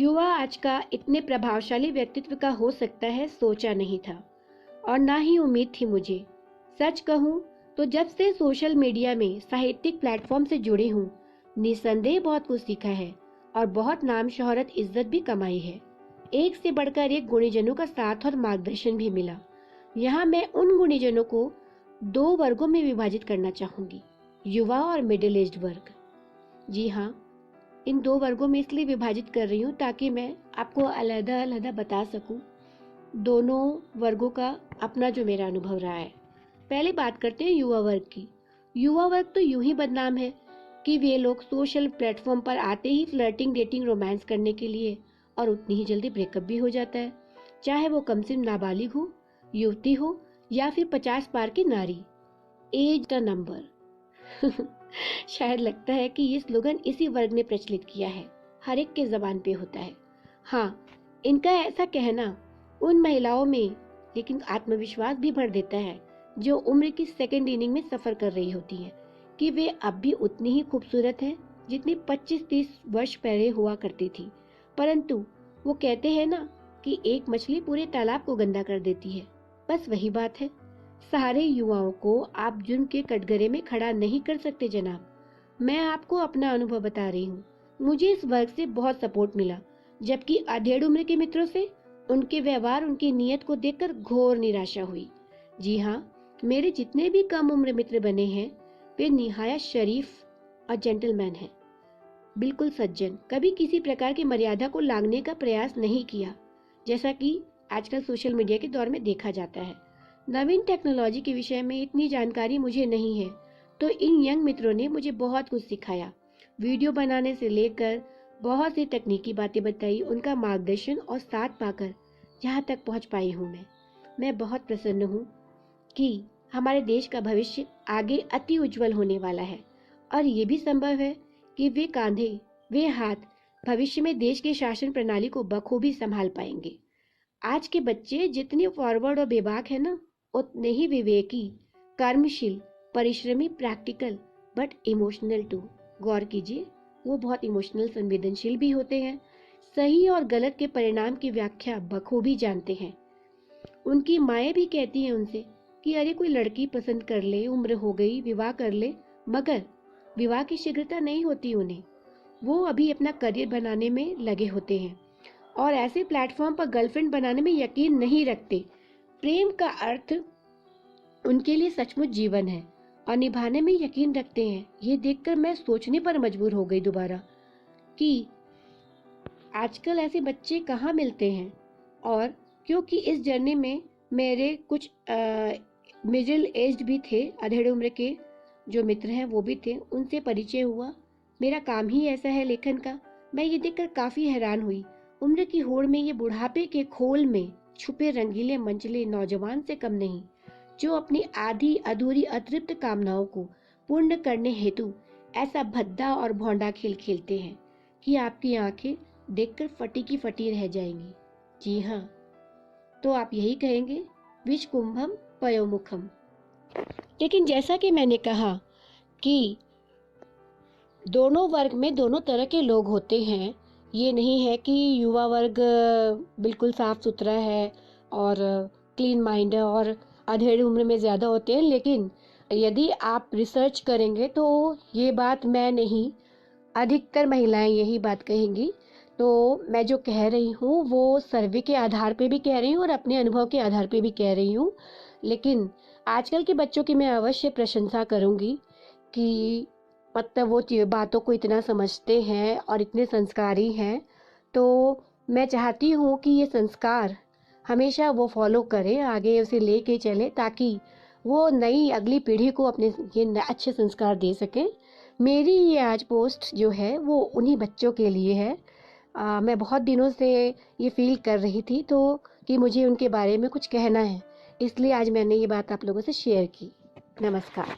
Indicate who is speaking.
Speaker 1: युवा आज का इतने प्रभावशाली व्यक्तित्व का हो सकता है सोचा नहीं था, और ना ही उम्मीद थी मुझे। सच कहूँ तो जब से सोशल मीडिया में साहित्यिक प्लेटफॉर्म से जुड़ी हूँ, निसंदेह बहुत कुछ सीखा है और बहुत नाम शोहरत इज्जत भी कमाई है। एक से बढ़कर एक गुणीजनों का साथ और मार्गदर्शन भी मिला। यहाँ मैं उन गुणीजनों को दो वर्गों में विभाजित करना चाहूंगी, युवा और मिडिल एज्ड वर्ग। जी हाँ, इन दो वर्गों में इसलिए विभाजित कर रही हूँ ताकि मैं आपको अलग अलग बता सकूं दोनों वर्गों का अपना जो मेरा अनुभव रहा है। पहले बात करते हैं युवा वर्ग की। युवा वर्ग तो यूं ही बदनाम है कि वे लोग सोशल प्लेटफॉर्म पर आते ही फ्लर्टिंग, डेटिंग, रोमांस करने के लिए, और उतनी ही जल्दी ब्रेकअप भी हो जाता है, चाहे वो कम से नाबालिग हो, युवती हो या फिर 50 पार की नारी। As the number. शायद लगता है कि ये स्लोगन इसी वर्ग ने प्रचलित किया है, हर एक के जबान पे होता है। हाँ, इनका ऐसा कहना उन महिलाओं में लेकिन आत्मविश्वास भी भर देता है जो उम्र की सेकेंड इनिंग में सफर कर रही होती हैं, कि वे अब भी उतनी ही खूबसूरत हैं जितनी 25-30 वर्ष पहले हुआ करती थी। परंतु वो कहते हैं ना कि एक मछली पूरे तालाब को गंदा कर देती है, बस वही बात है। सारे युवाओं को आप जुर्म के कटघरे में खड़ा नहीं कर सकते जनाब। मैं आपको अपना अनुभव बता रही हूँ। मुझे इस वर्ग से बहुत सपोर्ट मिला, जबकि अधेड़ उम्र के मित्रों से उनके व्यवहार, उनकी नीयत को देखकर घोर निराशा हुई। जी हाँ, मेरे जितने भी कम उम्र मित्र बने हैं वे निहायत शरीफ और जेंटलमैन हैं, बिल्कुल सज्जन, कभी किसी प्रकार की मर्यादा को लांघने का प्रयास नहीं किया, जैसा कि आजकल सोशल मीडिया के दौर में देखा जाता है। नवीन टेक्नोलॉजी के विषय में इतनी जानकारी मुझे नहीं है, तो इन यंग मित्रों ने मुझे बहुत कुछ सिखाया। वीडियो बनाने से लेकर बहुत सी तकनीकी बातें बताई। उनका मार्गदर्शन और साथ पाकर यहाँ तक पहुँच पाई हूँ मैं बहुत प्रसन्न हूँ कि हमारे देश का भविष्य आगे अति उज्जवल होने वाला है, और ये भी संभव है कि वे कांधे, वे हाथ भविष्य में देश की शासन प्रणाली को बखूबी संभाल पाएंगे। आज के बच्चे जितने फॉरवर्ड और बेबाक है ना, उतने ही विवेकी, कर्मशील, परिश्रमी, प्रैक्टिकल बट इमोशनल टू। गौर कीजिए, वो बहुत इमोशनल, संवेदनशील भी होते हैं। सही और गलत के परिणाम की व्याख्या बखूबी जानते हैं। उनकी माएँ भी कहती हैं उनसे कि अरे कोई लड़की पसंद कर ले, उम्र हो गई, विवाह कर ले, मगर विवाह की शीघ्रता नहीं होती उन्हें। वो अभी अपना करियर बनाने में लगे होते हैं और ऐसे प्लेटफॉर्म पर गर्लफ्रेंड बनाने में यकीन नहीं रखते। प्रेम का अर्थ उनके लिए सचमुच जीवन है और निभाने में यकीन रखते हैं। ये देखकर मैं सोचने पर मजबूर हो गई दोबारा कि आजकल ऐसे बच्चे कहाँ मिलते हैं। और क्योंकि इस जर्नी में मेरे कुछ मिडिल एज्ड भी थे, अधेड़ उम्र के जो मित्र हैं वो भी थे, उनसे परिचय हुआ। मेरा काम ही ऐसा है लेखन का। मैं ये देखकर काफी हैरान हुई। उम्र की होड़ में ये बुढ़ापे के खोल में छुपे रंगीले मंचले नौजवान से कम नहीं, जो अपनी आधी अधूरी अतृप्त कामनाओं को पूर्ण करने हेतु ऐसा भद्दा और भौंडा खेल खेलते हैं कि आपकी आंखें देखकर फटी की फटी रह जाएंगी। जी हाँ, तो आप यही कहेंगे, विच कुंभम पयोमुखम। लेकिन जैसा कि मैंने कहा कि दोनों वर्ग में दोनों तरह के लोग होते हैं। ये नहीं है कि युवा वर्ग बिल्कुल साफ सुथरा है और क्लीन माइंड है और अधेड़ उम्र में ज़्यादा होते हैं। लेकिन यदि आप रिसर्च करेंगे तो ये बात मैं नहीं, अधिकतर महिलाएं यही बात कहेंगी। तो मैं जो कह रही हूँ वो सर्वे के आधार पे भी कह रही हूँ और अपने अनुभव के आधार पे भी कह रही हूँ। लेकिन आजकल के बच्चों की मैं अवश्य प्रशंसा करूँगी कि मतलब वो बातों को इतना समझते हैं और इतने संस्कारी हैं। तो मैं चाहती हूँ कि ये संस्कार हमेशा वो फॉलो करें, आगे उसे लेके चले, ताकि वो नई अगली पीढ़ी को अपने ये अच्छे संस्कार दे सकें। मेरी ये आज पोस्ट जो है वो उन्हीं बच्चों के लिए है। मैं बहुत दिनों से ये फील कर रही थी तो कि मुझे उनके बारे में कुछ कहना है, इसलिए आज मैंने ये बात आप लोगों से शेयर की। नमस्कार।